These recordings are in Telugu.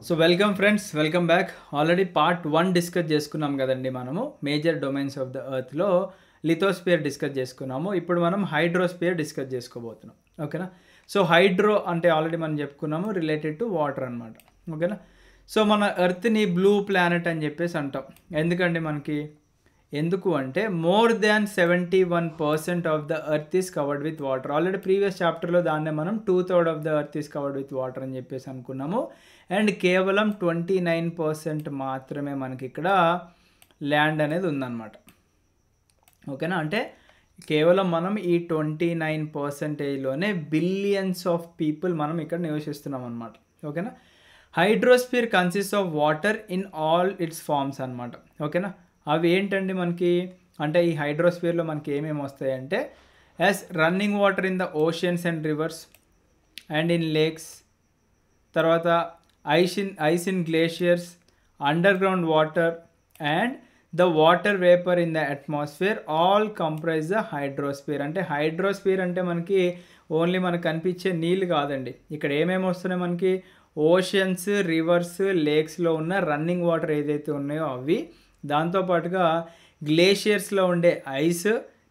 So welcome friends, welcome back. Already part 1 discuss చేసుకున్నాం కదండి. మనము మేజర్ డొమైన్స్ ఆఫ్ ద ఎర్త్లో లిథోస్పియర్ డిస్కస్ చేసుకున్నాము. ఇప్పుడు మనం హైడ్రోస్పియర్ డిస్కస్ చేసుకోబోతున్నాం. ఓకేనా. సో హైడ్రో అంటే ఆల్రెడీ మనం చెప్పుకున్నాము, రిలేటెడ్ టు వాటర్ అనమాట. ఓకేనా. సో మన ఎర్త్ని బ్లూ ప్లానెట్ అని చెప్పేసి అంటాం. ఎందుకండి మనకి ఎందుకు అంటే more than 71% of the earth is covered with water. Already previous చాప్టర్లో దాన్నే మనం 2/3 of the earth is covered with water అని చెప్పేసి అనుకున్నాము. అండ్ కేవలం 29% మాత్రమే మనకి ఇక్కడ ల్యాండ్ అనేది ఉందన్నమాట. ఓకేనా. అంటే కేవలం మనం ఈ 29%లోనే బిలియన్స్ ఆఫ్ పీపుల్ మనం ఇక్కడ నివసిస్తున్నాం అనమాట. ఓకేనా. Hydrosphere consist of water in all its forms అనమాట. ఓకేనా. అవి ఏంటండి మనకి అంటే ఈ హైడ్రోస్పియర్లో మనకి ఏమేమి వస్తాయంటే as running water in the oceans and rivers and in lakes, తర్వాత ice in glaciers, underground water and the water vapour in the atmosphere all comprise the hydrosphere. అంటే హైడ్రోస్పియర్ అంటే మనకి ఓన్లీ మనకు కనిపించే నీళ్ళు కాదండి. ఇక్కడ ఏమేమి వస్తున్నాయి మనకి ఓషన్స్, రివర్స్, లేక్స్లో ఉన్న రన్నింగ్ వాటర్ ఏదైతే ఉన్నాయో అవి, దాంతోపాటుగా గ్లేషియర్స్లో ఉండే ఐస్,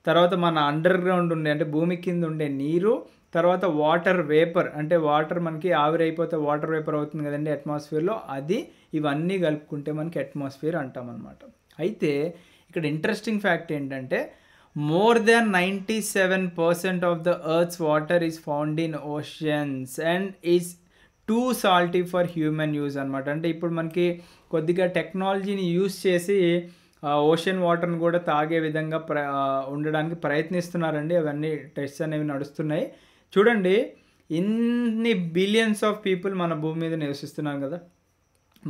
తర్వాత మన అండర్ గ్రౌండ్ ఉండే అంటే భూమి కింద ఉండే నీరు, తర్వాత వాటర్ వేపర్ అంటే వాటర్ మనకి ఆవిరైపోతే వాటర్ వేపర్ అవుతుంది కదండి అట్మాస్ఫియర్లో, అది ఇవన్నీ కలుపుకుంటే మనకి అట్మాస్ఫియర్ అంటాం అనమాట. అయితే ఇక్కడ ఇంట్రెస్టింగ్ ఫ్యాక్ట్ ఏంటంటే more than 97% of the earth's water is found in oceans and is too salty for human use అనమాట. అంటే ఇప్పుడు మనకి కొద్దిగా టెక్నాలజీని యూజ్ చేసి ఓషన్ వాటర్ని కూడా తాగే విధంగా ఉండడానికి ప్రయత్నిస్తున్నారండి. అవన్నీ టెస్ట్స్ అనేవి నడుస్తున్నాయి. చూడండి, ఇన్ని బిలియన్స్ ఆఫ్ పీపుల్ మన భూమి మీద నివసిస్తున్నాం కదా.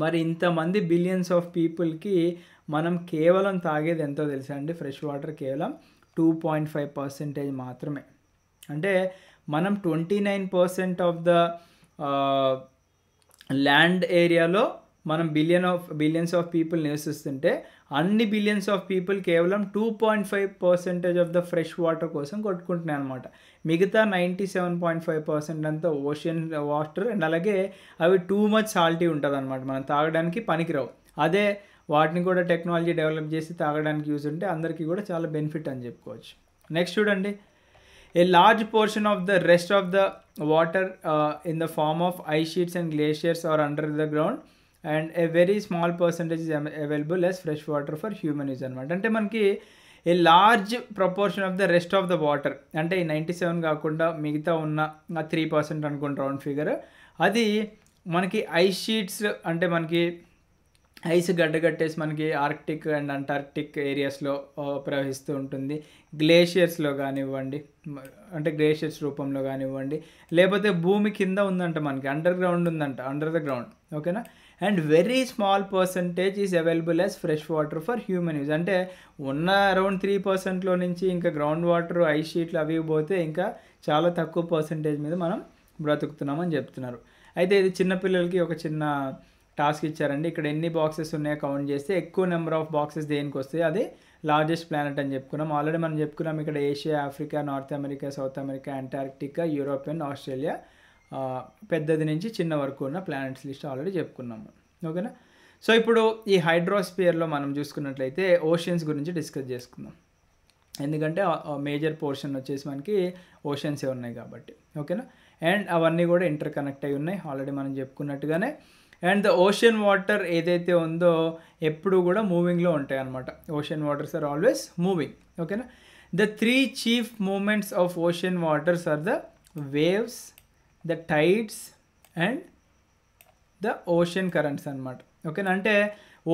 మరి ఇంతమంది బిలియన్స్ ఆఫ్ పీపుల్కి మనం కేవలం తాగేది ఎంతో తెలుసా అండి? ఫ్రెష్ వాటర్ కేవలం 2.5% మాత్రమే. అంటే మనం 29% ఆఫ్ ద ల్యాండ్ ఏరియాలో మనం బిలియన్స్ ఆఫ్ పీపుల్ నివసిస్తుంటే అన్ని బిలియన్స్ ఆఫ్ పీపుల్ కేవలం 2.5% ఆఫ్ ద ఫ్రెష్ వాటర్ కోసం కొట్టుకుంటున్నాయి అనమాట. మిగతా 97.5% అంతా ఓషన్ వాటర్ అండ్ అలాగే అవి టూ మచ్ సాల్టీ ఉంటుంది అనమాట. మనం తాగడానికి పనికిరావు. అదే వాటిని కూడా టెక్నాలజీ డెవలప్ చేసి తాగడానికి యూజ్ ఉంటే అందరికీ కూడా చాలా బెనిఫిట్ అని చెప్పుకోవచ్చు. నెక్స్ట్ చూడండి, a large portion of the rest of the water in the form of ice sheets and glaciers are under the ground and a very small percentage is available as fresh water for human use అనమాట. అంటే మనకి a large proportion of the rest of the water అంటే ఈ 97 కాకుండా మిగతా ఉన్న 3% అనుకుంటా రౌండ్ ఫిగర్, అది మనకి ఐస్ షీట్స్ అంటే మనకి ఐస్ గడ్డగట్టేసి మనకి ఆర్క్టిక్ అండ్ అంటార్క్టిక్ ఏరియాస్లో ప్రవహిస్తూ ఉంటుంది. గ్లేషియర్స్లో కానివ్వండి, అంటే గ్లేషియర్స్ రూపంలో కానివ్వండి, లేకపోతే భూమి కింద ఉందంట మనకి అండర్ గ్రౌండ్ ఉందంట, అండర్ ద గ్రౌండ్. ఓకేనా. And very small percentage is available as fresh water for human use. అంటే ఉన్న అరౌండ్ 3%లో నుంచి ఇంకా గ్రౌండ్ వాటర్, ఐస్ షీట్లు అవి పోతే ఇంకా చాలా తక్కువ పర్సంటేజ్ మీద మనం బ్రతుకుతున్నామని చెప్తున్నారు. అయితే ఇది చిన్నపిల్లలకి ఒక చిన్న టాస్క్ ఇచ్చారండి. ఇక్కడ ఎన్ని బాక్సెస్ ఉన్నాయో కౌంట్ చేస్తే ఎక్కువ నెంబర్ ఆఫ్ బాక్సెస్ దేనికి వస్తాయి, అది లార్జెస్ట్ ప్లానెట్ అని చెప్పుకున్నాం. ఆల్రెడీ మనం చెప్పుకున్నాం ఇక్కడ Asia, Africa, north America, south America, Antarctica, Europe and Australia, పెద్దది నుంచి చిన్న వరకు ఉన్న ప్లానెట్స్ లిస్ట్ ఆల్రెడీ చెప్పుకున్నాము. ఓకేనా. సో ఇప్పుడు ఈ హైడ్రోస్పియర్లో మనం చూసుకున్నట్లయితే ఓషన్స్ గురించి డిస్కస్ చేసుకుందాం. ఎందుకంటే మేజర్ పోర్షన్ వచ్చేసి మనకి ఓషన్సే ఉన్నాయి కాబట్టి. ఓకేనా. అండ్ అవన్నీ కూడా ఇంటర్ కనెక్ట్ అయి ఉన్నాయి ఆల్రెడీ మనం చెప్పుకున్నట్టుగానే. అండ్ ద ఓషన్ వాటర్ ఏదైతే ఉందో ఎప్పుడు కూడా మూవింగ్లో ఉంటాయి అన్నమాట. Ocean waters are always moving. ఓకేనా. The 3 chief movements of ocean waters are the waves, the tides and the ocean currents అనమాట. ఓకేనా. అంటే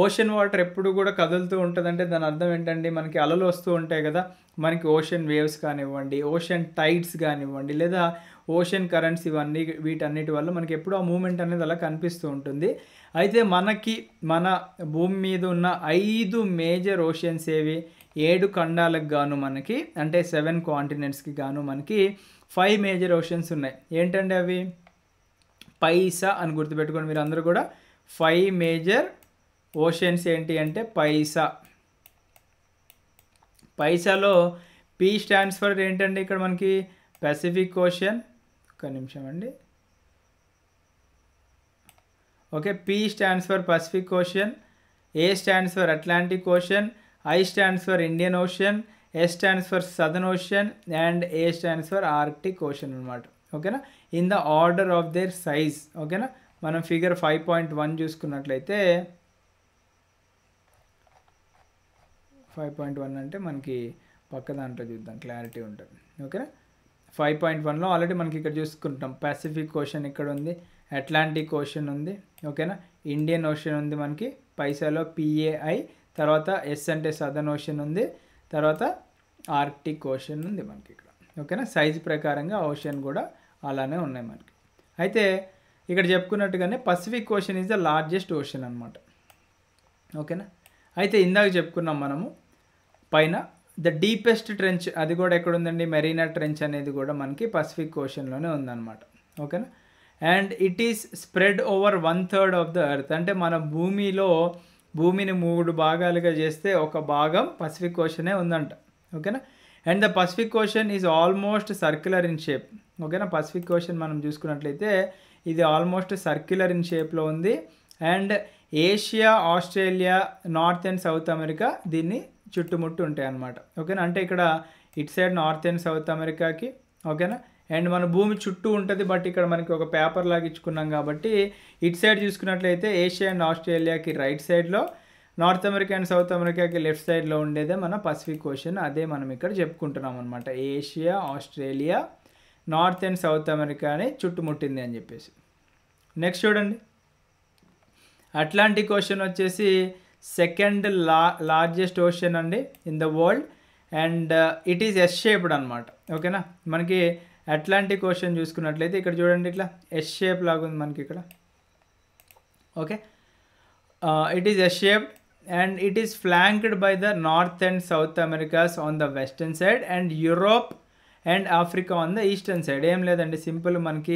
ఓషన్ వాటర్ ఎప్పుడు కూడా కదులుతూ ఉంటుందంటే దాని అర్థం ఏంటండి, మనకి అలలు వస్తూ ఉంటాయి కదా, మనకి ఓషన్ వేవ్స్ కానివ్వండి, ఓషన్ టైడ్స్ కానివ్వండి, లేదా ఓషన్ కరెంట్స్, ఇవన్నీ వీటన్నిటి వల్ల మనకి ఎప్పుడు ఆ మూమెంట్ అనేది అలా కనిపిస్తూ ఉంటుంది. అయితే మనకి మన భూమి మీద ఉన్న 5 మేజర్ ఓషన్స్ ఏవి, 7 ఖండాలకు గాను మనకి అంటే 7 కాంటినెంట్స్కి గాను మనకి 5 మేజర్ ఓషన్స్ ఉన్నాయి. ఏంటంటే అవి పైసా అని గుర్తుపెట్టుకోండి మీరు అందరూ కూడా. 5 మేజర్ ఓషన్స్ ఏంటి అంటే పైసాలో పి స్టాండ్స్ ఫర్ ఏంటండి ఇక్కడ మనకి పెసిఫిక్ ఓషన్. ఒక్క నిమిషం అండి. Okay, P stands for Pacific ocean, A stands for Atlantic ocean, I stands for Indian ocean, S stands for southern ocean and A stands for Arctic ocean అనమాట. ఓకేనా, in the order of their size. ఓకేనా, మనం ఫిగర్ 5.1 చూసుకున్నట్లయితే 5.1 అంటే మనకి పక్క దాంట్లో చూద్దాం, క్లారిటీ ఉంటుంది. ఓకేనా, 5.1లో ఆల్రెడీ మనకి ఇక్కడ చూసుకుంటాం. పసిఫిక్ ఓషన్ ఇక్కడ ఉంది, అట్లాంటిక్ ఓషన్ ఉంది. ఓకేనా, ఇండియన్ ఓషన్ ఉంది మనకి పైసాలో PAI, తర్వాత S అంటే సదర్న్ ఓషన్ ఉంది, తర్వాత ఆర్క్టిక్ ఓషన్ ఉంది మనకి ఇక్కడ. ఓకేనా, సైజ్ ప్రకారంగా ఓషన్ కూడా అలానే ఉన్నాయి మనకి. అయితే ఇక్కడ చెప్పుకున్నట్టుగానే Pacific Ocean is the largest ocean అనమాట. ఓకేనా, అయితే ఇందాక చెప్పుకున్నాం మనము పైన ద డీపెస్ట్ ట్రెంచ్, అది కూడా ఎక్కడ ఉందండి, మెరీనా ట్రెంచ్ అనేది కూడా మనకి పసిఫిక్ ఓషన్లోనే ఉందన్నమాట. ఓకేనా, and it is spread over 1/3 of the earth. అంటే మన భూమిని 3 భాగాలుగా చేస్తే ఒక భాగం పసిఫిక్ ఓషనే ఉందంట. ఓకేనా, and the Pacific Ocean is almost circular in shape. ఓకేనా, పసిఫిక్ ఓషన్ మనం చూసుకున్నట్లయితే ఇది ఆల్మోస్ట్ సర్క్యులర్ ఇన్ షేప్లో ఉంది. And Asia, Australia, North and south America దీన్ని చుట్టుముట్టు ఉంటాయి అన్నమాట. ఓకేనా, అంటే ఇక్కడ ఇటు సైడ్ నార్త్ అండ్ సౌత్ అమెరికాకి. ఓకేనా, అండ్ మన భూమి చుట్టూ ఉంటుంది, బట్ ఇక్కడ మనకి ఒక పేపర్ లాగా ఇచ్చుకున్నాం కాబట్టి ఇటు సైడ్ చూసుకున్నట్లయితే ఏషియా అండ్ ఆస్ట్రేలియాకి రైట్ సైడ్లో, నార్త్ అమెరికా అండ్ సౌత్ అమెరికాకి లెఫ్ట్ సైడ్లో ఉండేదే మన పసిఫిక్ ఓషన్. అదే మనం ఇక్కడ చెప్పుకుంటున్నాం అనమాట. Asia, Australia, North and South అమెరికాని చుట్టుముట్టింది అని చెప్పేసి. నెక్స్ట్ చూడండి, అట్లాంటిక్ ఓషన్ వచ్చేసి సెకండ్ లార్జెస్ట్ ఓషన్ అండి in the world, and it is S shaped అనమాట. ఓకేనా, మనకి అట్లాంటిక్ ఓషన్ చూసుకున్నట్లయితే ఇక్కడ చూడండి, ఇట్లా ఎస్ షేప్ లాగా ఉంది మనకి ఇక్కడ. Okay, it is S shaped and it is flanked by the North and South Americas on the western side and Europe and Africa on the eastern side. ఏం లేదండి, సింపుల్ మనకి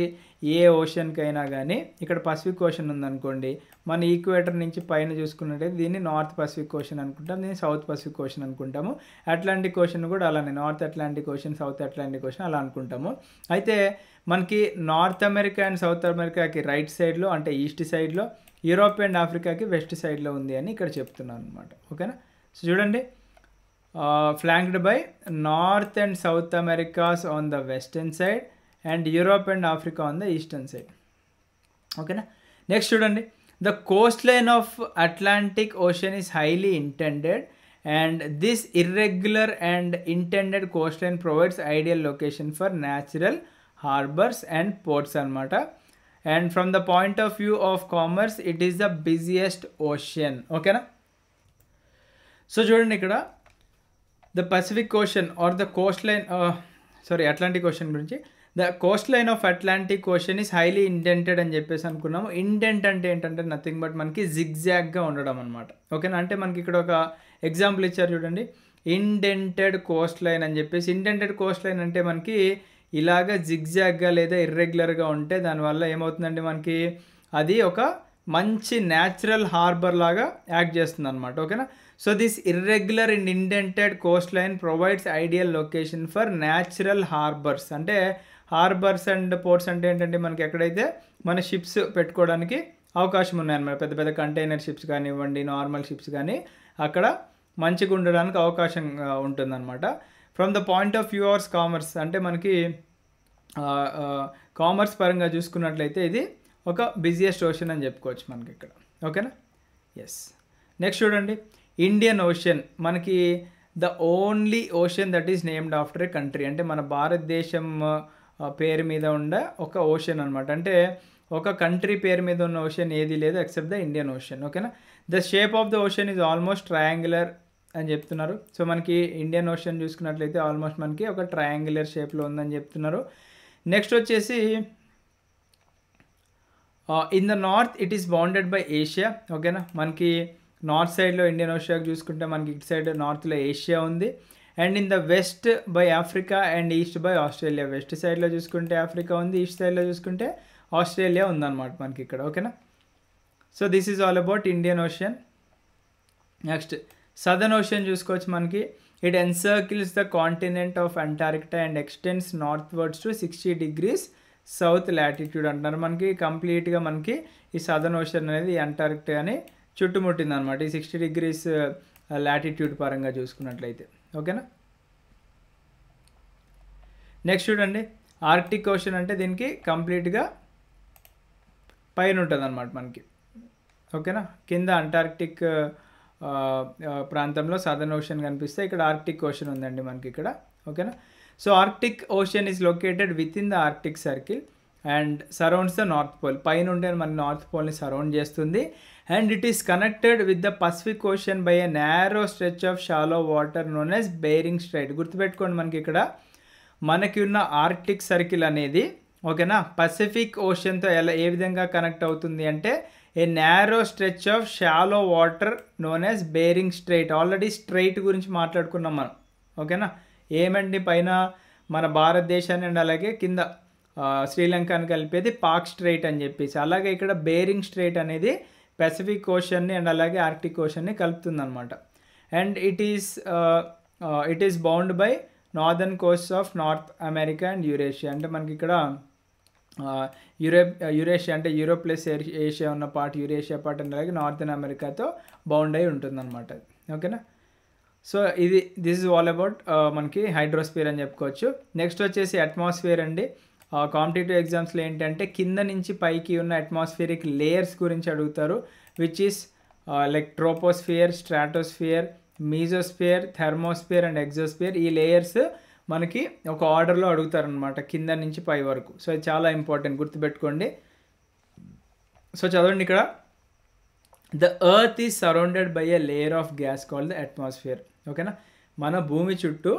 ఏ ఓషన్కి అయినా కానీ ఇక్కడ పసిఫిక్ ఓషన్ ఉందనుకోండి, మన ఈక్వేటర్ నుంచి పైన చూసుకున్నట్టయితే దీన్ని నార్త్ పసిఫిక్ ఓషన్ అనుకుంటాం, దీన్ని సౌత్ పసిఫిక్ ఓషన్ అనుకుంటాము. అట్లాంటిక్ ఓషన్ కూడా అలానే north Atlantic ocean, south Atlantic ocean అలా అనుకుంటాము. అయితే మనకి నార్త్ అమెరికా అండ్ సౌత్ అమెరికాకి రైట్ సైడ్లో అంటే ఈస్ట్ సైడ్లో, యూరోప్ అండ్ ఆఫ్రికాకి వెస్ట్ సైడ్లో ఉంది అని ఇక్కడ చెప్తున్నాను అనమాట. ఓకేనా, సో చూడండి, flanked by North and South Americas on the western side and Europe and Africa on the eastern side. Okay na? Next student, the coastline of Atlantic Ocean is highly indented and this irregular and indented coastline provides ideal location for natural harbors and ports anamata. And from the point of view of commerce, it is the busiest ocean. Okay na? So చూడండి ఇక్కడ the Pacific Ocean or the coastline, Atlantic Ocean గురించి, the coastline of Atlantic Ocean is highly indented అని చెప్పేసి అనుకున్నాము. ఇండెంట్ అంటే ఏంటంటే నథింగ్ బట్ మనకి జిగ్జాగ్గా ఉండడం అనమాట. ఓకేనా, అంటే మనకి ఇక్కడ ఒక ఎగ్జాంపుల్ ఇచ్చారు చూడండి, ఇండెంటెడ్ కోస్ట్ లైన్ అని చెప్పేసి. ఇండెంటెడ్ కోస్ట్ లైన్ అంటే మనకి ఇలాగ జిగ్జాగ్గా లేదా ఇర్రెగ్యులర్గా ఉంటే దానివల్ల ఏమవుతుందండి, మనకి అది ఒక మంచి న్యాచురల్ హార్బర్ లాగా యాక్ట్ చేస్తుంది అనమాట. ఓకేనా, so this irregular and indented Coast line provides ideal location for natural harbours. అంటే హార్బర్స్ అండ్ పోర్ట్స్ అంటే ఏంటంటే మనకి ఎక్కడైతే మన షిప్స్ పెట్టుకోవడానికి అవకాశం ఉన్నాయన్నమాట, పెద్ద పెద్ద కంటైనర్ షిప్స్ కానివ్వండి, నార్మల్ షిప్స్ కానీ అక్కడ మంచిగా ఉండడానికి అవకాశం ఉంటుందన్నమాట. From the point of view of commerce అంటే మనకి కామర్స్ పరంగా చూసుకున్నట్లయితే ఇది ఒక బిజియెస్ట్ ఓషన్ అని చెప్పుకోవచ్చు మనకి ఇక్కడ. ఓకేనా, ఎస్. నెక్స్ట్ చూడండి, ఇండియన్ ఓషన్ మనకి the only ocean that is named after A country. అంటే మన భారతదేశం పేరు మీద ఉండే ఒక ఓషన్ అనమాట. అంటే ఒక కంట్రీ పేరు మీద ఉన్న ఓషన్ ఏది లేదు ఎక్సెప్ట్ ద ఇండియన్ ఓషన్. ఓకేనా, the shape of the ocean is almost triangular అని చెప్తున్నారు. సో మనకి ఇండియన్ ఓషన్ చూసుకున్నట్లయితే ఆల్మోస్ట్ మనకి ఒక ట్రయాంగులర్ షేప్లో ఉందని చెప్తున్నారు. నెక్స్ట్ వచ్చేసి in the north it is bounded by Asia. ఓకేనా, మనకి నార్త్ సైడ్లో ఇండియన్ ఓషియాకి చూసుకుంటే మనకి ఇటు సైడ్ నార్త్లో ఏషియా ఉంది. And in the west by Africa and east by Australia. West సైడ్లో చూసుకుంటే ఆఫ్రికా ఉంది, ఈస్ట్ సైడ్లో చూసుకుంటే ఆస్ట్రేలియా ఉందన్నమాట మనకి ఇక్కడ. ఓకేనా, so this is all about Indian Ocean. Next Southern Ocean చూసుకోవచ్చు మనకి. It encircles the continent of Antarctica and extends northwards to 60 degrees south latitude అంటున్నారు. మనకి కంప్లీట్గా మనకి ఈ సదర్న్ ఓషన్ అనేది అంటార్క్టికాని చుట్టుముట్టింది అనమాట ఈ 60 degrees లాటిట్యూడ్ పరంగా చూసుకున్నట్లయితే. ఓకేనా. నెక్స్ట్ చూడండి, ఆర్క్టిక్ ఓషన్ అంటే దీనికి కంప్లీట్గా పైన ఉంటుంది అనమాట మనకి. ఓకేనా. కింద అంటార్క్టిక్ ప్రాంతంలో సదర్న్ ఓషన్ కనిపిస్తే ఇక్కడ ఆర్క్టిక్ ఓషన్ ఉందండి మనకి ఇక్కడ. ఓకేనా. So Arctic Ocean is located within the Arctic Circle and surrounds the North Pole. పైన ఉంటే మన నార్త్ పోల్ని సరౌండ్ చేస్తుంది. And it is connected with the Pacific Ocean by a narrow stretch of shallow water known as Bering Strait. గుర్తుపెట్టుకోండి, మనకి ఇక్కడ మనకి ఉన్న ఆర్క్టిక్ సర్కిల్ అనేది ఓకేనా పసిఫిక్ ఓషన్తో ఏ విధంగా కనెక్ట్ అవుతుంది అంటే a narrow stretch of shallow water known as Bering Strait. Already strait గురించి మాట్లాడుకున్నాం మనం. ఓకేనా. ఏమండి, పైన మన భారతదేశాన్ని అండ్ అలాగే కింద శ్రీలంకని కలిపేది పాక్ స్ట్రైట్ అని చెప్పేసి, అలాగే ఇక్కడ బేరింగ్ స్ట్రైట్ అనేది పసిఫిక్ ఓషన్ని అండ్ అలాగే ఆర్క్టిక్ ఓషన్ని కలుపుతుంది అనమాట. And it is bound by northern Coast of north America and Eurasia. అంటే మనకి ఇక్కడ యూరేషియా అంటే యూరోప్ ప్లస్ ఏషియా ఉన్న పార్ట్, యూరేషియా పార్ట్ అండ్ అలాగే నార్థన్ అమెరికాతో బౌండ్ అయి ఉంటుంది అనమాట. ఓకేనా. So this is all about మనకి హైడ్రోస్ఫియర్ అని చెప్పుకోవచ్చు. నెక్స్ట్ వచ్చేసి అట్మాస్ఫియర్ అండి. కాంపిటేటివ్ ఎగ్జామ్స్లో ఏంటంటే కింద నుంచి పైకి ఉన్న అట్మాస్ఫియరిక్ లేయర్స్ గురించి అడుగుతారు, which is like troposphere, stratosphere, mesosphere, thermosphere and exosphere. ఈ లేయర్స్ మనకి ఒక ఆర్డర్లో అడుగుతారనమాట కింద నుంచి పై వరకు. సో ఇది చాలా ఇంపార్టెంట్, గుర్తుపెట్టుకోండి. సో చదవండి ఇక్కడ, the earth is surrounded by a layer of gas called the atmosphere. ఓకేనా. మన భూమి చుట్టూ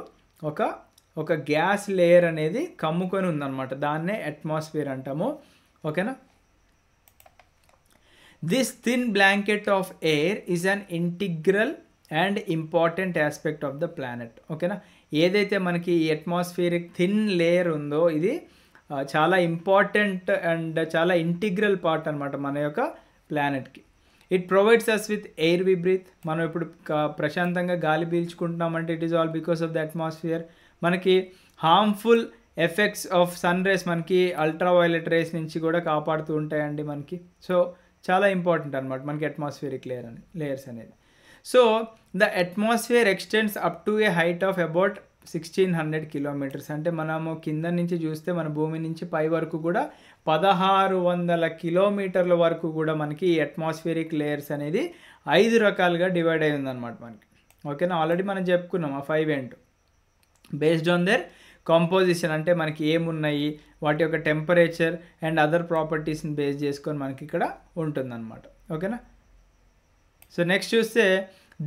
ఒక గ్యాస్ లేయర్ అనేది కమ్ముకొని ఉందన్నమాట, దాన్నే అట్మాస్ఫియర్ అంటాము. ఓకేనా. This thin blanket of air is an integral and important aspect of the planet. ఓకేనా. ఏదైతే మనకి ఈ అట్మాస్ఫియరిక్ థిన్ లేయర్ ఉందో ఇది చాలా ఇంపార్టెంట్ అండ్ చాలా ఇంటిగ్రల్ పార్ట్ అనమాట మన యొక్క ప్లానెట్కి. It provides us with air we breathe. మనం ఇప్పుడు ప్రశాంతంగా గాలి పీల్చుకుంటున్నామంటే it is all because of the atmosphere. మనకి harmful effects of sun rays మనకి అల్ట్రావైలెట్ రేస్ నుంచి కూడా కాపాడుతూ ఉంటాయండి మనకి. సో చాలా ఇంపార్టెంట్ అనమాట మనకి అట్మాస్ఫియరిక్ లేయర్స్ అనేది. So the atmosphere extends up to a height of about 1600 kilometers. అంటే మనము కింద నుంచి చూస్తే మన భూమి నుంచి పై వరకు కూడా 1600 kilometers వరకు కూడా మనకి ఈ అట్మాస్ఫియరిక్ లేయర్స్ అనేది 5 రకాలుగా డివైడ్ అయి ఉందన్నమాట మనకి. ఓకేనా. ఆల్రెడీ మనం చెప్పుకున్నాం ఆ 5 ఏంటో. బేస్డ్ ఆన్ దేర్ కంపోజిషన్, అంటే మనకి ఏమున్నాయి, వాటి యొక్క టెంపరేచర్ అండ్ అదర్ ప్రాపర్టీస్ని బేస్ చేసుకొని మనకి ఇక్కడ ఉంటుందన్నమాట. ఓకేనా. సో నెక్స్ట్ చూస్తే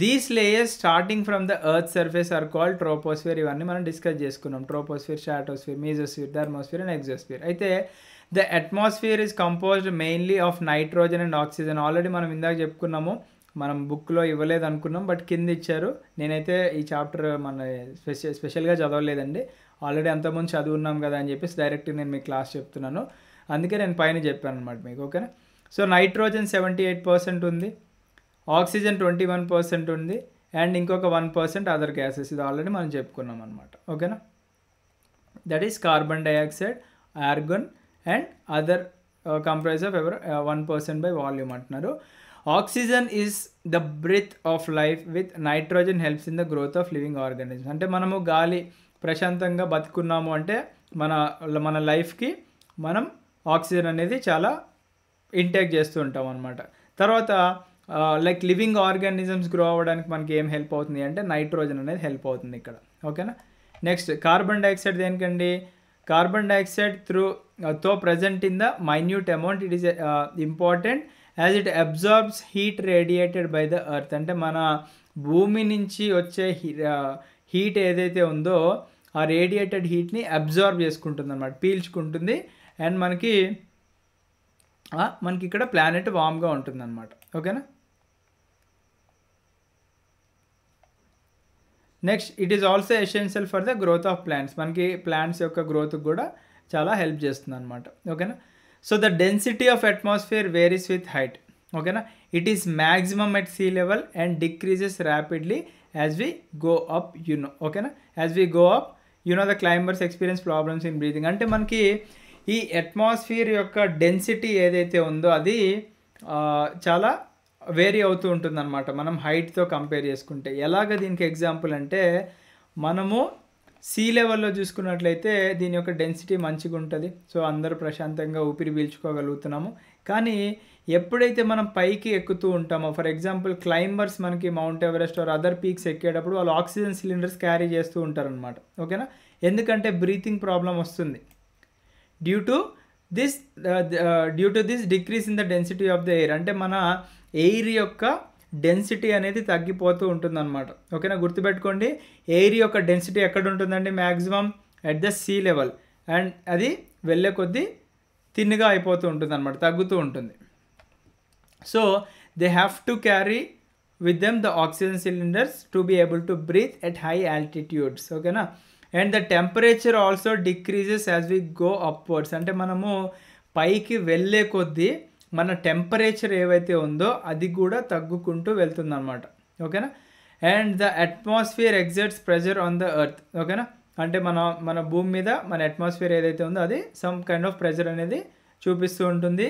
these layers starting from the earth surface are called troposphere. ఇవన్నీ మనం డిస్కస్ చేసుకున్నాం. Troposphere, stratosphere, mesosphere, thermosphere and exosphere. అయితే the atmosphere is composed mainly of nitrogen and oxygen. Already మనం ఇందాక చెప్పుకున్నాము, మనం బుక్లో ఇవ్వలేదు అనుకున్నాం, బట్ కింద ఇచ్చారు. నేనైతే ఈ చాప్టర్ మన స్పెషల్గా చదవలేదండి, ఆల్రెడీ అంతకుముందు చదువున్నాం కదా అని చెప్పేసి డైరెక్ట్ నేను మీకు క్లాస్ చెప్తున్నాను, అందుకే నేను పైన చెప్పాను అనమాట మీకు. ఓకేనా. సో నైట్రోజన్ 78% ఉంది, ఆక్సిజన్ 21% ఉంది, అండ్ ఇంకొక 1% అదర్ గ్యాసెస్. ఇది ఆల్రెడీ మనం చెప్పుకున్నాం అనమాట. ఓకేనా. That is carbon dioxide, argon and other comprise of 1% by volume అంటున్నారు. Oxygen is the breath of life with nitrogen helps in the growth of living organisms. అంటే మనము గాలి ప్రశాంతంగా బతుకున్నాము అంటే మన లైఫ్కి మనం ఆక్సిజన్ అనేది చాలా ఇంటేక్ చేస్తూ ఉంటాం అనమాట. తర్వాత లైక్ లివింగ్ ఆర్గానిజమ్స్ గ్రో అవ్వడానికి మనకి ఏం హెల్ప్ అవుతుంది అంటే నైట్రోజన్ అనేది హెల్ప్ అవుతుంది ఇక్కడ. ఓకేనా. నెక్స్ట్ కార్బన్ డైఆక్సైడ్ దేనికండి? కార్బన్ డైఆక్సైడ్ తో present in the minute amount. It is important as it absorbs heat radiated by the earth. అంటే మన భూమి నుంచి వచ్చే హీట్ ఏదైతే ఉందో ఆ రేడియేటెడ్ హీట్ని అబ్జార్బ్ చేసుకుంటుంది అనమాట, పీల్చుకుంటుంది. అండ్ మనకి ఇక్కడ ప్లానెట్ వామ్గా ఉంటుంది అనమాట. ఓకేనా. Next it is also essential for the growth of plants. మనకి ప్లాంట్స్ యొక్క గ్రోత్కి కూడా చాలా హెల్ప్ చేస్తుంది అనమాట. ఓకేనా. So the density of atmosphere varies with height. ఓకేనా. It is maximum at sea level and decreases rapidly as we go up ఓకేనా. As we go up the climbers experience problems in breathing. అంటే మనకి ఈ అట్మాస్ఫియర్ యొక్క డెన్సిటీ ఏదైతే ఉందో అది చాలా వేరీ అవుతూ ఉంటుందన్నమాట మనం హైట్తో కంపేర్ చేసుకుంటే. ఎలాగ దీనికి ఎగ్జాంపుల్ అంటే మనము సీ లెవెల్లో చూసుకున్నట్లయితే దీని యొక్క డెన్సిటీ మంచిగా ఉంటుంది. సో అందరూ ప్రశాంతంగా ఊపిరి పీల్చుకోగలుగుతున్నాము. కానీ ఎప్పుడైతే మనం పైకి ఎక్కుతూ ఉంటామో, ఫర్ ఎగ్జాంపుల్ క్లైంబర్స్ మనకి Mount Everest or other peaks ఎక్కేటప్పుడు వాళ్ళు ఆక్సిజన్ సిలిండర్స్ క్యారీ చేస్తూ ఉంటారనమాట. ఓకేనా, ఎందుకంటే బ్రీతింగ్ ప్రాబ్లం వస్తుంది due to this decrease in the density of the air. అంటే మన ఎయిర్ యొక్క డెన్సిటీ అనేది తగ్గిపోతూ ఉంటుందన్నమాట. ఓకేనా, గుర్తుపెట్టుకోండి, ఎయిర్ యొక్క డెన్సిటీ ఎక్కడ ఉంటుందండి, maximum at the sea level. And అది వెళ్ళే కొద్దీ థిన్గా అయిపోతూ ఉంటుంది అనమాట, తగ్గుతూ ఉంటుంది. So they have to carry with them the oxygen cylinders to be able to breathe at high altitudes. ఓకేనా, and the temperature also decreases as we go upwards. అంటే మనము పైకి వెళ్ళే కొద్దీ మన టెంపరేచర్ ఏవైతే ఉందో అది కూడా తగ్గుకుంటూ వెళ్తుంది అనమాట. ఓకేనా, and the atmosphere exerts pressure on the earth. ఓకేనా, అంటే మన భూమి మీద మన అట్మాస్ఫియర్ ఏదైతే ఉందో అది సమ్ కైండ్ ఆఫ్ ప్రెజర్ అనేది చూపిస్తూ ఉంటుంది.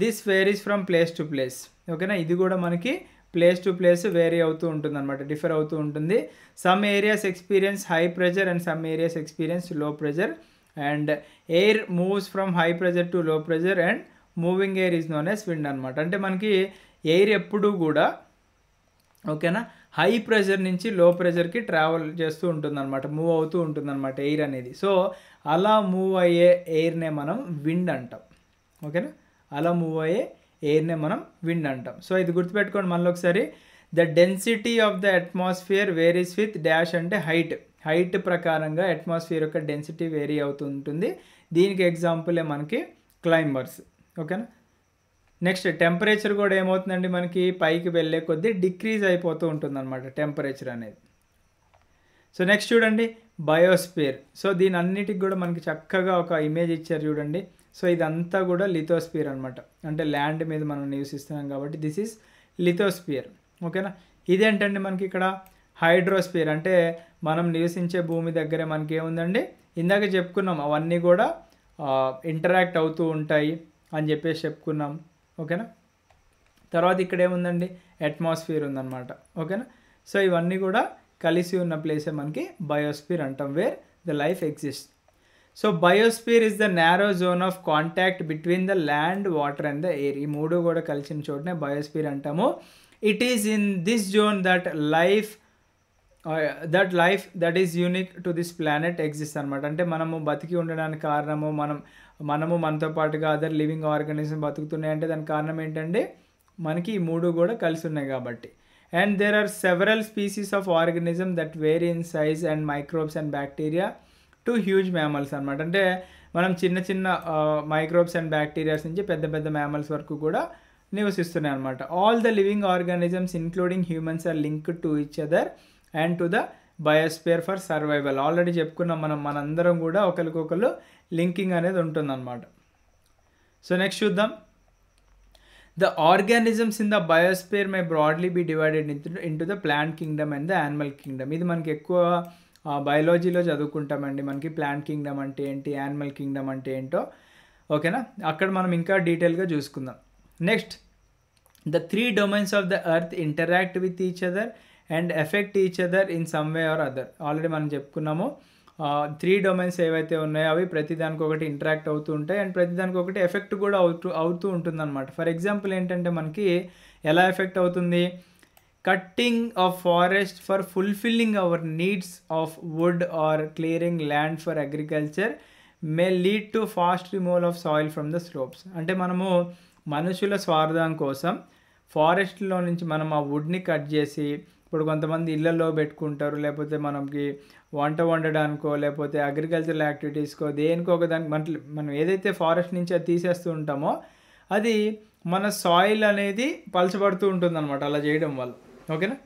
This varies from place to place. ఓకేనా, ఇది కూడా మనకి ప్లేస్ టు ప్లేస్ వేరీ అవుతూ ఉంటుంది అనమాట, డిఫర్ అవుతూ ఉంటుంది. Some areas experience high pressure and some areas experience low pressure. And air moves from high pressure to low pressure and moving air is known as wind అనమాట. అంటే మనకి ఎయిర్ ఎప్పుడూ కూడా ఓకేనా హై ప్రెజర్ నుంచి లో ప్రెజర్కి ట్రావెల్ చేస్తూ ఉంటుందన్నమాట, మూవ్ అవుతూ ఉంటుందన్నమాట ఎయిర్ అనేది. సో అలా మూవ్ అయ్యే ఎయిర్నే మనం విండ్ అంటాం. ఓకేనా, అలా మూవ్ అయ్యే ఎయిర్నే మనం విండ్ అంటాం. సో ఇది గుర్తుపెట్టుకోండి మళ్ళీ ఒకసారి. The density of the atmosphere varies with dash అంటే హైట్ ప్రకారంగా అట్మాస్ఫియర్ యొక్క డెన్సిటీ వేరీ అవుతూ ఉంటుంది. దీనికి ఎగ్జాంపులే మనకి క్లైంబర్స్. ఓకేనా, నెక్స్ట్ టెంపరేచర్ కూడా ఏమవుతుందండి, మనకి పైకి వెళ్ళే కొద్దీ డిక్రీజ్ అయిపోతూ ఉంటుంది అనమాట టెంపరేచర్ అనేది. సో నెక్స్ట్ చూడండి బయోస్ఫియర్. సో దీని అన్నిటికి కూడా మనకి చక్కగా ఒక ఇమేజ్ ఇచ్చారు చూడండి. సో ఇదంతా కూడా లిథోస్ఫియర్ అనమాట, అంటే ల్యాండ్ మీద మనం నివసిస్తున్నాం కాబట్టి దిస్ ఈజ్ లిథోస్ఫియర్. ఓకేనా, ఇదేంటండి మనకి ఇక్కడ హైడ్రోస్ఫియర్, అంటే మనం నివసించే భూమి దగ్గరే మనకి ఏముందండి, ఇందాక చెప్పుకున్నాం అవన్నీ కూడా ఇంటరాక్ట్ అవుతూ ఉంటాయి అని చెప్పేసి చెప్పుకున్నాం. ఓకేనా, తర్వాత ఇక్కడ ఏముందండి అట్మాస్ఫియర్ ఉందన్నమాట. ఓకేనా, సో ఇవన్నీ కూడా కలిసి ఉన్న ప్లేసే మనకి బయోస్ఫియర్ అంటాం, wear the life exist. So biosphere is the narrow zone of contact between the land water and the air. ఈ మూడు కూడా కలిసిన చోటనే బయోస్ఫియర్ అంటాము. It is in this zone that life that is unique to this planet exist అనమాట. అంటే మనము బతికి ఉండడానికి కారణము మనము మనతో పాటుగా అదర్ లివింగ్ ఆర్గానిజం బతుకుతున్నాయి అంటే దానికి కారణం ఏంటంటే మనకి ఈ మూడు కూడా కలిసి ఉన్నాయి కాబట్టి. And there are several species of organism that vary in size and microbes and bacteria to huge mammals అనమాట. అంటే మనం చిన్న మైక్రోబ్స్ అండ్ బ్యాక్టీరియాస్ నుంచి పెద్ద మ్యామల్స్ వరకు కూడా నివసిస్తున్నాయి అనమాట. All the living organisms including humans are linked to each other and to the biosphere for survival. Already చెప్పుకున్నాం మనందరం కూడా ఒకరికొకరు లింకింగ్ అనేది ఉంటుందన్నమాట. సో నెక్స్ట్ చూద్దాం. The organisms in the biosphere may broadly be divided into the plant kingdom and the animal kingdom. ఇది మనకి ఎక్కువ బయాలజీలో చదువుకుంటామండి, మనకి ప్లాంట్ కింగ్డమ్ అంటే ఏంటి, యానిమల్ కింగ్డమ్ అంటే ఏంటో. ఓకేనా, అక్కడ మనం ఇంకా డీటెయిల్గా చూసుకుందాం. Next, the 3 domains of the earth interact with each other and effect each other in some way or other. Already మనం చెప్పుకున్నాము 3 డొమైన్స్ ఏవైతే ఉన్నాయో అవి ప్రతిదానికి ఒకటి ఇంటరాక్ట్ అవుతూ ఉంటాయి అండ్ ప్రతిదానికి ఒకటి ఎఫెక్ట్ కూడా అవుతూ ఉంటుందన్నమాట. ఫర్ ఎగ్జాంపుల్ ఏంటంటే మనకి ఎలా ఎఫెక్ట్ అవుతుంది, cutting of forest for fulfilling our needs of wood or clearing land for agriculture may lead to fast removal of soil from the slopes. అంటే మనము మనుషుల స్వార్థం కోసం ఫారెస్ట్లో నుంచి మనం ఆ వుడ్ని కట్ చేసి, ఇప్పుడు కొంతమంది ఇళ్లలో పెట్టుకుంటారు, లేకపోతే మనకి వంట వండడానికో లేకపోతే అగ్రికల్చరల్ యాక్టివిటీస్కో దేనికో ఒకదానికి మనం ఏదైతే ఫారెస్ట్ నుంచి అది తీసేస్తూ ఉంటామో అది మన సాయిల్ అనేది పలచబడుతూ ఉంటుంది అనమాట అలా చేయడం వల్ల. ఓకేనా,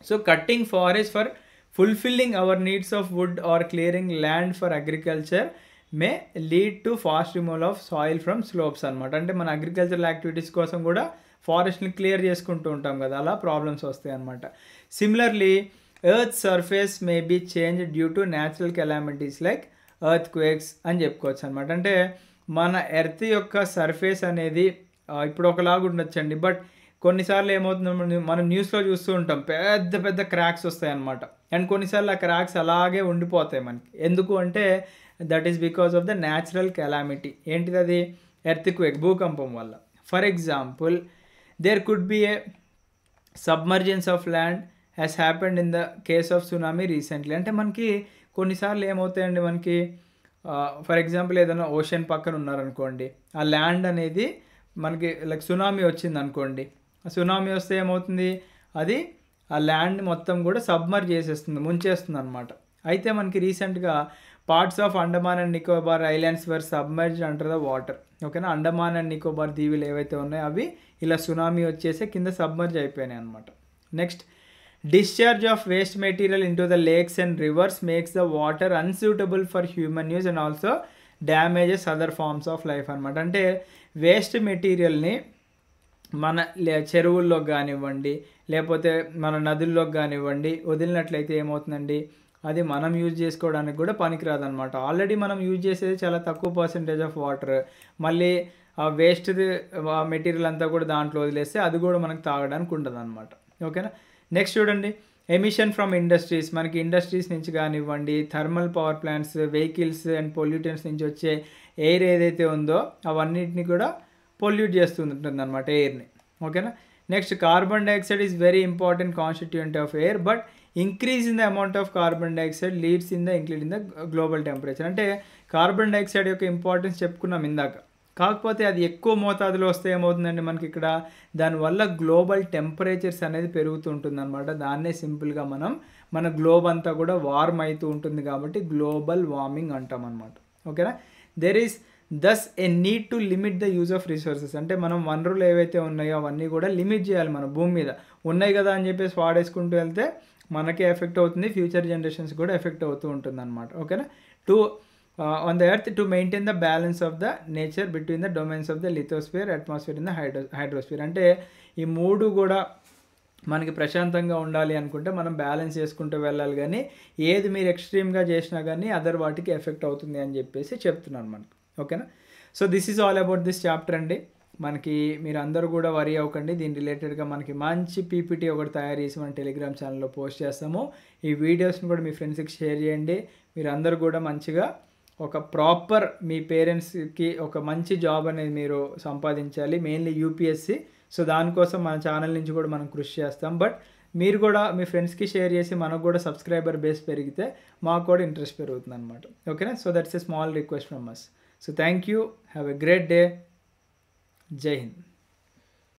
so cutting forest for fulfilling our needs of wood or clearing land for agriculture may lead to fast removal of soil from slopes అనమాట. అంటే మన అగ్రికల్చరల్ యాక్టివిటీస్ కోసం కూడా ఫారెస్ట్ని క్లియర్ చేసుకుంటూ ఉంటాం కదా, అలా ప్రాబ్లమ్స్ వస్తాయి అన్నమాట. Similarly earth surface may be change due to natural calamities like earthquakes అని చెప్పుకోవచ్చు అనమాట. అంటే మన ఎర్త్ యొక్క సర్ఫేస్ అనేది ఇప్పుడు ఒకలాగా ఉండొచ్చండి. బట్ కొన్నిసార్లు ఏమవుతుందో మనం న్యూస్‌లో చూస్తూ ఉంటాం. పెద్ద పెద్ద క్రాక్స్ వస్తాయన్నమాట. అండ్ కొన్నిసార్లు ఆ క్రాక్స్ అలాగే ఉండిపోతాయి మనకి. ఎందుకు అంటే that is because of the natural calamity. ఏంటిదది? ఎర్త్‌క్వేక్, భూకంపం వల్ల. For example there could be a submergence of land has happened in the case of tsunami recently. అంటే మనకి కొన్నిసార్లు ఏమవుతాయండి మనకి ఫర్ ఎగ్జాంపుల్ ఏదైనా ఓషన్ పక్కన ఉన్నారనుకోండి, ఆ ల్యాండ్ అనేది మనకి లైక్ సునామీ వచ్చిందనుకోండి, ఆ సునామీ వస్తే ఏమవుతుంది, అది ఆ ల్యాండ్ మొత్తం కూడా సబ్మర్జ్ చేసేస్తుంది, ముంచేస్తుంది అనమాట. అయితే మనకి రీసెంట్గా parts of Andaman and Nicobar islands were submerged under the water. ఓకేనా, అండమాన్ అండ్ నికోబార్ దీవులు ఏవైతే ఉన్నాయో అవి ఇలా సునామీ వచ్చేసి కింద సబ్మర్జ్ అయిపోయినాయి అనమాట. Next, discharge of waste material into the lakes and rivers makes the water unsuitable for human use and also damages other forms of life అన్నమాట. అంటే వేస్ట్ మెటీరియల్ని మన చెరువుల్లోకి కానివ్వండి, లేకపోతే మన నదుల్లోకి కానివ్వండి వదిలినట్లయితే ఏమవుతుందండి, అది మనం యూజ్ చేసుకోవడానికి కూడా పనికిరాదనమాట. ఆల్రెడీ మనం యూజ్ చేసేది చాలా తక్కువ పర్సెంటేజ్ ఆఫ్ వాటర్, మళ్ళీ ఆ వేస్ట్ మెటీరియల్ అంతా కూడా దాంట్లో వదిలేస్తే అది కూడా మనకు తాగడానికి ఉండదు అనమాట. ఓకేనా. నెక్స్ట్ చూడండి, ఎమిషన్ ఫ్రమ్ ఇండస్ట్రీస్. మనకి ఇండస్ట్రీస్ నుంచి కానివ్వండి, thermal power plants, vehicles and pollutants నుంచి వచ్చే ఎయిర్ ఏదైతే ఉందో అవన్నిటిని కూడా పొల్యూట్ చేస్తుంటుంది అనమాట ఎయిర్ని. ఓకేనా. Next, carbon dioxide is very important constituent of air, but increase in the amount of carbon dioxide leads in the increase in the global temperature. అంటే కార్బన్ డైఆక్సైడ్ యొక్క ఇంపార్టెన్స్ చెప్పుకున్నాం ఇందాక, కాకపోతే అది ఎక్కువ మోతాదులో వస్తే ఏమవుతుందండి మనకి ఇక్కడ, దానివల్ల గ్లోబల్ టెంపరేచర్స్ అనేది పెరుగుతూ ఉంటుంది అనమాట. దాన్నే సింపుల్గా మన గ్లోబ్ అంతా కూడా వార్మ్ అవుతూ ఉంటుంది కాబట్టి గ్లోబల్ వార్మింగ్ అంటాం అనమాట. ఓకేనా. There is thus a need to limit the use of resources. అంటే మనం వనరులు ఏవైతే ఉన్నాయో అవన్నీ కూడా లిమిట్ చేయాలి. మన భూమి మీద ఉన్నాయి కదా అని చెప్పేసి వాడేసుకుంటూ వెళ్తే మనకే ఎఫెక్ట్ అవుతుంది, ఫ్యూచర్ జనరేషన్స్ కూడా ఎఫెక్ట్ అవుతూ ఉంటుంది అనమాట. ఓకేనా. On the earth to maintain the balance of the nature between the domains of the lithosphere, atmosphere and the hydrosphere. అంటే ఈ మూడు కూడా మనకి ప్రశాంతంగా ఉండాలి అనుకుంటే మనం బ్యాలెన్స్ చేసుకుంటూ వెళ్ళాలి, కానీ ఏది మీరు ఎక్స్ట్రీమ్గా చేసినా కానీ అదర్ వాటికి ఎఫెక్ట్ అవుతుంది అని చెప్పేసి చెప్తున్నాను మనకి. ఓకేనా. So this is all about this chapter అండి. మనకి మీరు అందరూ కూడా వరీ అవ్వకండి, దీని రిలేటెడ్గా మనకి మంచి పీపీటీ ఒకటి తయారు చేసి మన టెలిగ్రామ్ ఛానల్లో పోస్ట్ చేస్తాము. ఈ వీడియోస్ని కూడా మీ ఫ్రెండ్స్కి షేర్ చేయండి. మీరు అందరూ కూడా మంచిగా ఒక ప్రాపర్ మీ పేరెంట్స్కి ఒక మంచి జాబ్ అనేది మీరు సంపాదించాలి, మెయిన్లీ యూపీఎస్సీ. సో దానికోసం మన ఛానల్ నుంచి కూడా మనం కృషి చేస్తాం. బట్ మీరు కూడా మీ ఫ్రెండ్స్కి షేర్ చేసి మనకు కూడా సబ్స్క్రైబర్ బేస్ పెరిగితే మాకు కూడా ఇంట్రెస్ట్ పెరుగుతుంది అనమాట. ఓకేనా. So that's a small request from us. So thank you, have a great day. జై హింద్.